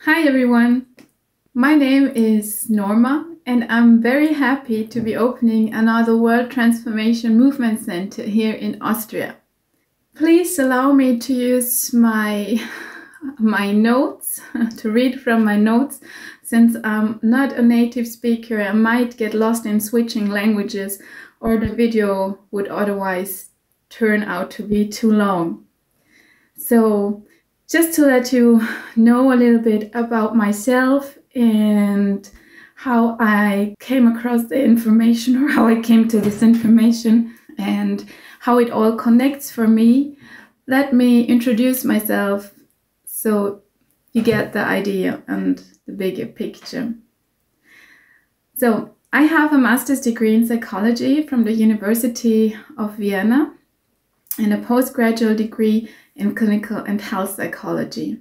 Hi everyone, my name is Norma and I'm very happy to be opening another World Transformation Movement Center here in Austria. Please allow me to use my notes, to read from my notes. Since I'm not a native speaker, I might get lost in switching languages or the video would otherwise turn out to be too long. So just to let you know a little bit about myself and how I came across the information, or how I came to this information and how it all connects for me, let me introduce myself so you get the idea and the bigger picture. So I have a master's degree in psychology from the University of Vienna and a postgraduate degree in clinical and health psychology.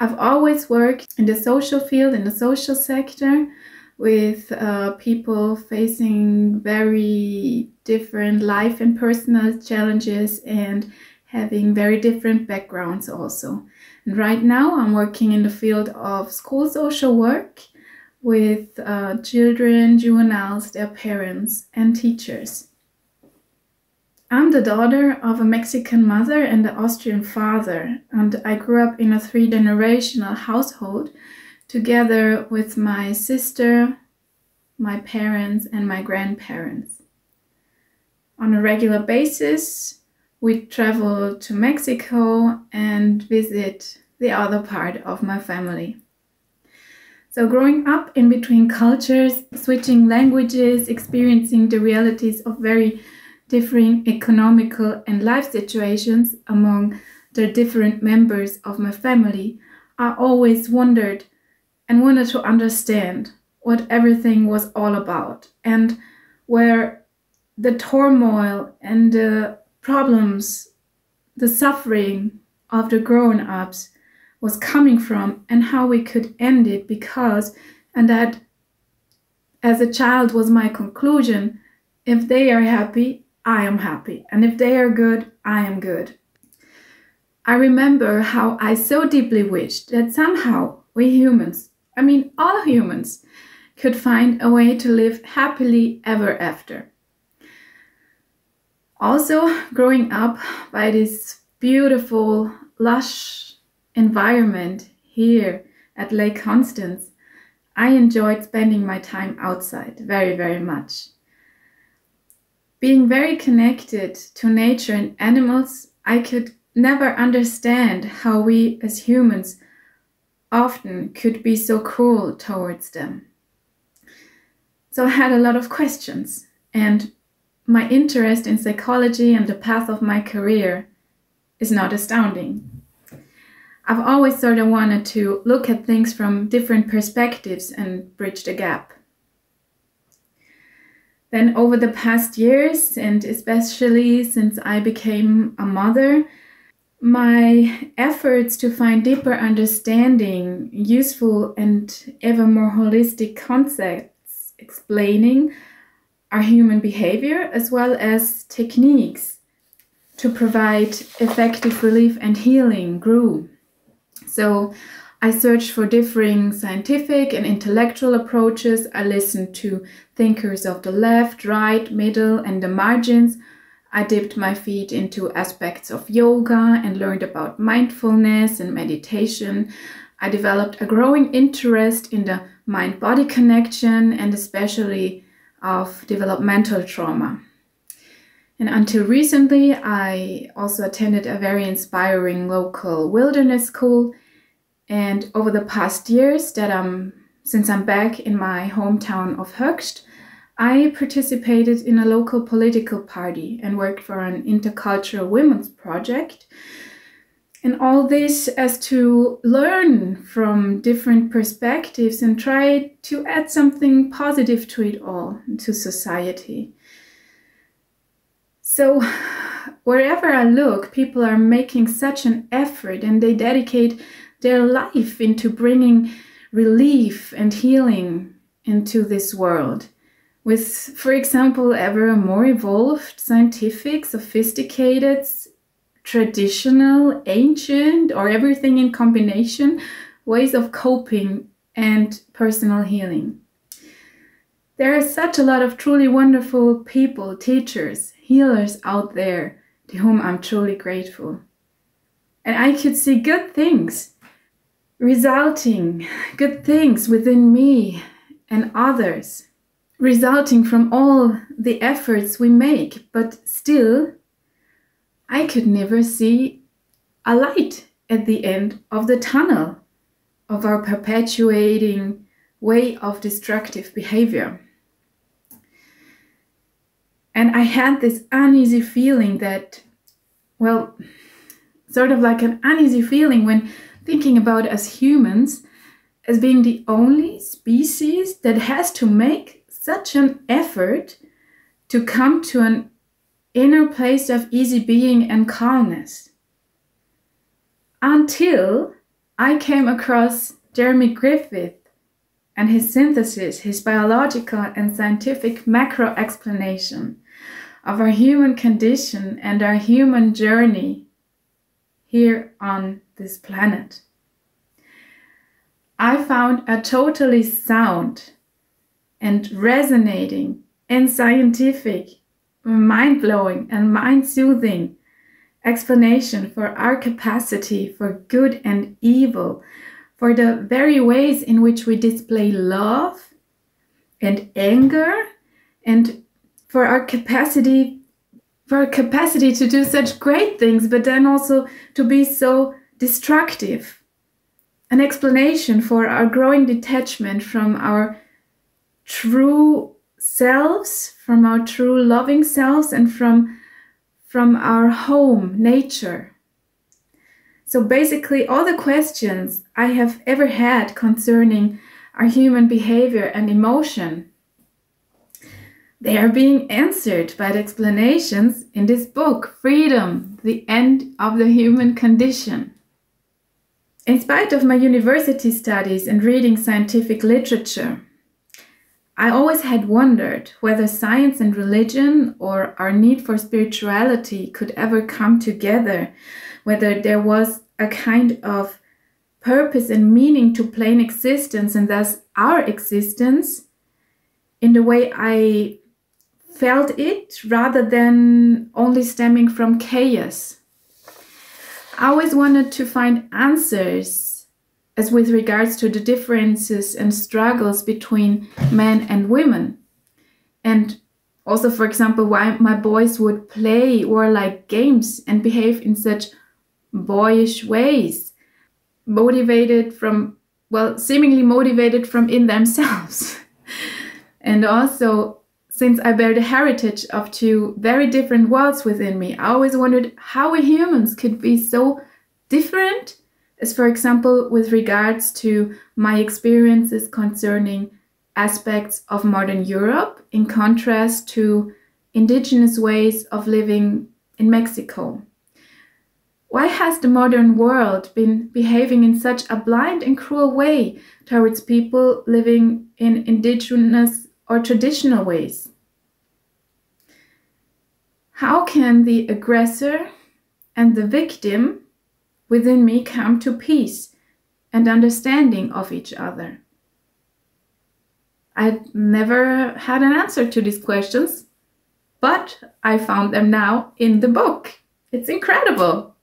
I've always worked in the social field, in the social sector, with people facing very different life and personal challenges and having very different backgrounds also. And right now I'm working in the field of school social work with children, juveniles, their parents and teachers. I'm the daughter of a Mexican mother and an Austrian father, and I grew up in a three-generational household together with my sister, my parents, and my grandparents. On a regular basis, we travel to Mexico and visit the other part of my family. So growing up in between cultures, switching languages, experiencing the realities of very differing economical and life situations among the different members of my family, I always wondered and wanted to understand what everything was all about and where the turmoil and the problems, the suffering of the grown-ups was coming from and how we could end it, because, and that as a child was my conclusion, if they are happy, I am happy, and if they are good, I am good. I remember how I so deeply wished that somehow we humans, I mean all humans, could find a way to live happily ever after. Also, growing up by this beautiful, lush environment here at Lake Constance, I enjoyed spending my time outside very, very much. Being very connected to nature and animals, I could never understand how we as humans often could be so cruel towards them. So I had a lot of questions, and my interest in psychology and the path of my career is not astounding. I've always sort of wanted to look at things from different perspectives and bridge the gap. Then over the past years, and especially since I became a mother, my efforts to find deeper understanding, useful and ever more holistic concepts explaining our human behavior, as well as techniques to provide effective relief and healing, grew. So I searched for differing scientific and intellectual approaches. I listened to thinkers of the left, right, middle, and the margins. I dipped my feet into aspects of yoga and learned about mindfulness and meditation. I developed a growing interest in the mind-body connection and especially of developmental trauma. And until recently, I also attended a very inspiring local wilderness school. And over the past years since I'm back in my hometown of Höchst, I participated in a local political party and worked for an intercultural women's project. And all this as to learn from different perspectives and try to add something positive to it all, to society. So wherever I look, people are making such an effort and they dedicate their life into bringing relief and healing into this world with, for example, ever more evolved, scientific, sophisticated, traditional, ancient, or everything in combination ways of coping, and personal healing. There are such a lot of truly wonderful people, teachers, healers out there to whom I'm truly grateful. And I could see good things within me and others, resulting from all the efforts we make, but still, I could never see a light at the end of the tunnel of our perpetuating way of destructive behavior. And I had this uneasy feeling that, well, sort of like an uneasy feeling when thinking about us humans as being the only species that has to make such an effort to come to an inner place of easy being and calmness. Until I came across Jeremy Griffith and his synthesis, his biological and scientific macro explanation of our human condition and our human journey here on this planet. I found a totally sound and resonating and scientific, mind-blowing and mind-soothing explanation for our capacity for good and evil, for the very ways in which we display love and anger, and for our capacity to do such great things, but then also to be so destructive. An explanation for our growing detachment from our true selves, from our true loving selves, and from our home, nature. So basically, all the questions I have ever had concerning our human behavior and emotion, they are being answered by the explanations in this book, Freedom, the End of the Human Condition. In spite of my university studies and reading scientific literature, I always had wondered whether science and religion or our need for spirituality could ever come together, whether there was a kind of purpose and meaning to plain existence and thus our existence in the way I felt it rather than only stemming from chaos. I always wanted to find answers as with regards to the differences and struggles between men and women. And also, for example, why my boys would play warlike games and behave in such boyish ways, seemingly motivated from in themselves. And also, since I bear the heritage of two very different worlds within me, I always wondered how we humans could be so different, as for example, with regards to my experiences concerning aspects of modern Europe in contrast to indigenous ways of living in Mexico. Why has the modern world been behaving in such a blind and cruel way towards people living in indigenous or traditional ways? How can the aggressor and the victim within me come to peace and understanding of each other? I'd never had an answer to these questions, but I found them now in the book. It's incredible.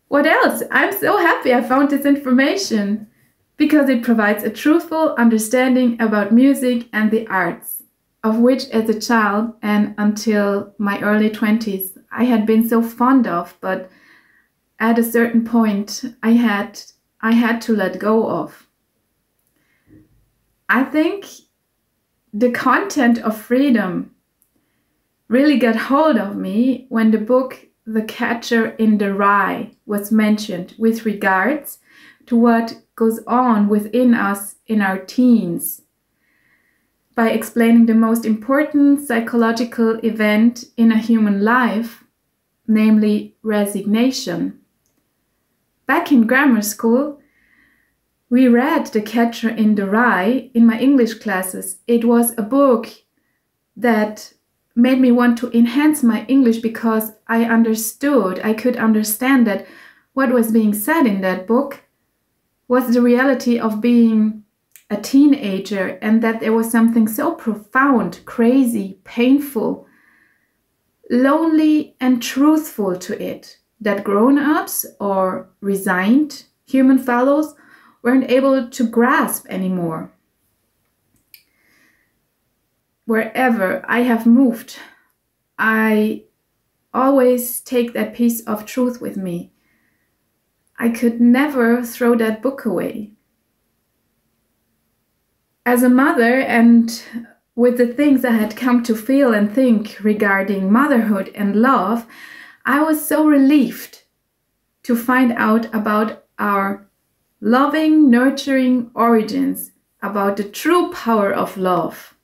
What else? I'm so happy I found this information because it provides a truthful understanding about music and the arts, of which as a child and until my early 20s I had been so fond of, but at a certain point I had to let go of. I think the content of Freedom really got hold of me when the book The Catcher in the Rye was mentioned with regards to what goes on within us in our teens, by explaining the most important psychological event in a human life, namely resignation. Back in grammar school, we read The Catcher in the Rye in my English classes. It was a book that made me want to enhance my English because I could understand that what was being said in that book was the reality of being a teenager, and that there was something so profound, crazy, painful, lonely, and truthful to it that grown-ups or resigned human fellows weren't able to grasp anymore. Wherever I have moved, I always take that piece of truth with me. I could never throw that book away. As a mother, and with the things I had come to feel and think regarding motherhood and love, I was so relieved to find out about our loving, nurturing origins, about the true power of love.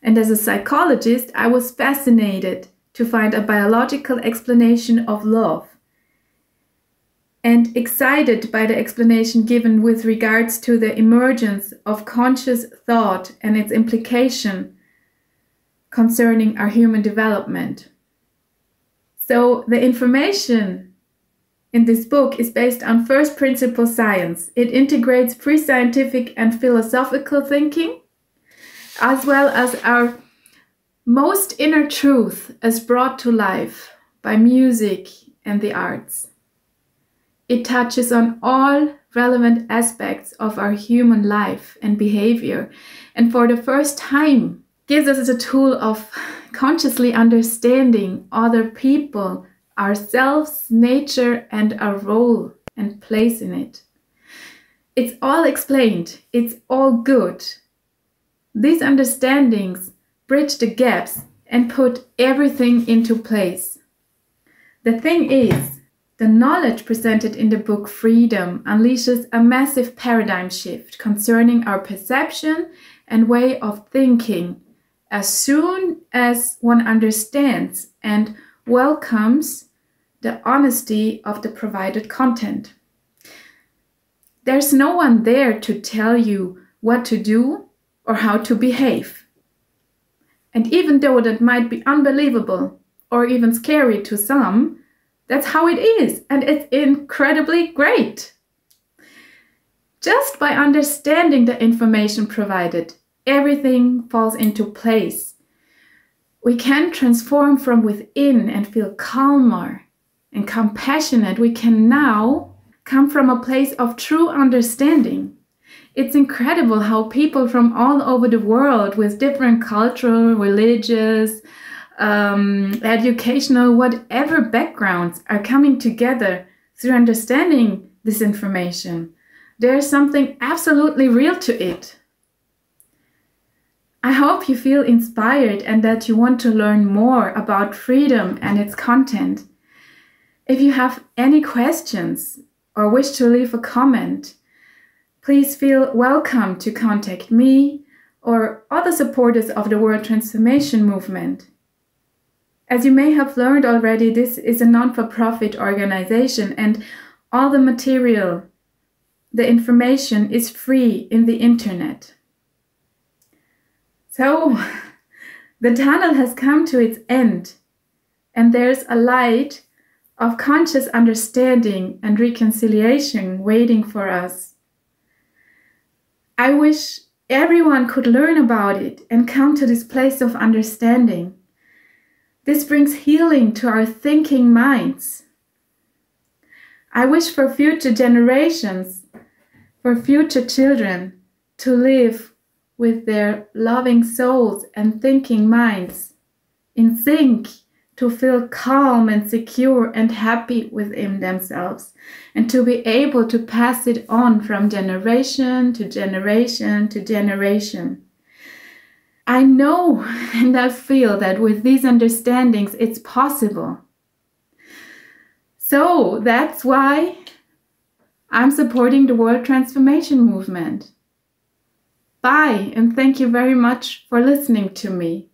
And as a psychologist, I was fascinated to find a biological explanation of love, and excited by the explanation given with regards to the emergence of conscious thought and its implication concerning our human development. So the information in this book is based on first principle science. It integrates pre-scientific and philosophical thinking, as well as our most inner truth as brought to life by music and the arts. It touches on all relevant aspects of our human life and behavior, and for the first time gives us a tool of consciously understanding other people, ourselves, nature, and our role and place in it. It's all explained. It's all good. These understandings bridge the gaps and put everything into place. The thing is, the knowledge presented in the book Freedom unleashes a massive paradigm shift concerning our perception and way of thinking as soon as one understands and welcomes the honesty of the provided content. There's no one there to tell you what to do or how to behave. And even though that might be unbelievable or even scary to some, that's how it is, and it's incredibly great. Just by understanding the information provided, everything falls into place. We can transform from within and feel calmer and compassionate. We can now come from a place of true understanding. It's incredible how people from all over the world with different cultural, religious, educational, whatever backgrounds are coming together through understanding this information. There's something absolutely real to it. I hope you feel inspired and that you want to learn more about freedom and its content. If you have any questions or wish to leave a comment, please feel welcome to contact me or other supporters of the World Transformation Movement. As you may have learned already, this is a non-for-profit organization, and all the material, the information is free in the internet. So, the tunnel has come to its end, and there's a light of conscious understanding and reconciliation waiting for us. I wish everyone could learn about it and come to this place of understanding. This brings healing to our thinking minds. I wish for future generations, for future children, to live with their loving souls and thinking minds in sync, to feel calm and secure and happy within themselves, and to be able to pass it on from generation to generation to generation. I know and I feel that with these understandings it's possible. So that's why I'm supporting the World Transformation Movement. Bye, and thank you very much for listening to me.